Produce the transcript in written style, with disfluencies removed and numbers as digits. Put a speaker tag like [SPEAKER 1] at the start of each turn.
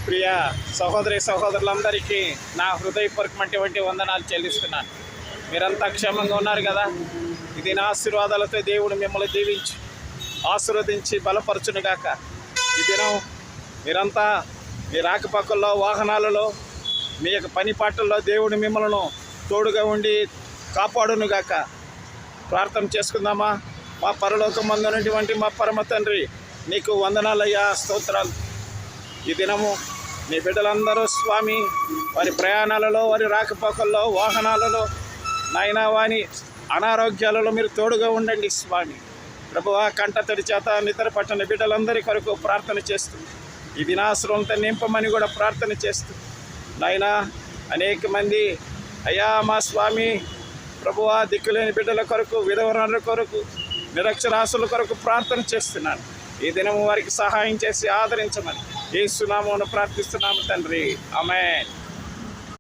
[SPEAKER 1] ప్రియ సహోదరి సహోదరులందరికీ నా హృదయపూర్వకమైనటువంటి వందనాలు చెల్లిస్తున్నాను. మీరంతా క్షేమంగా ఉన్నారు కదా? ఇది నా ఆశీర్వాదాలతో దేవుడు మిమ్మల్ని దీవించి ఆశీర్వదించి బలపరచునుగాక. ఈ దినం మీరంతా మీ రాకపోకల్లో, వాహనాలలో, మీ యొక్క పని పాటల్లో దేవుడు మిమ్మల్ని తోడుగా ఉండి కాపాడునుగాక. ప్రార్థన చేసుకుందామా? మా పరలోకమందున్నటువంటి మా పరమ తండ్రి, నీకు వందనాలయ్యా, స్తోత్రాలు. ఈ దినము మీ బిడ్డలందరూ స్వామి వారి ప్రయాణాలలో, వారి రాకపోకల్లో, వాహనాలలో, నాయనా వాని అనారోగ్యాలలో మీరు తోడుగా ఉండండి స్వామి. ప్రభువా, కంటతడి చేత నిద్ర పట్టని బిడ్డలందరి కొరకు ప్రార్థన చేస్తూ ఈ దినాశ్రమంతో నింపమని కూడా ప్రార్థన చేస్తూ నాయనా అనేక మంది అయ్యా మా స్వామి ప్రభువా దిక్కులేని బిడ్డల కొరకు, విధవరాల కొరకు, నిరక్షరాస్యుల కొరకు ప్రార్థన చేస్తున్నాను. ఈ దినము వారికి సహాయం చేసి ఆదరించమని యేసు నామమున ప్రార్థిస్తున్నాము తండ్రి. ఆమేన్.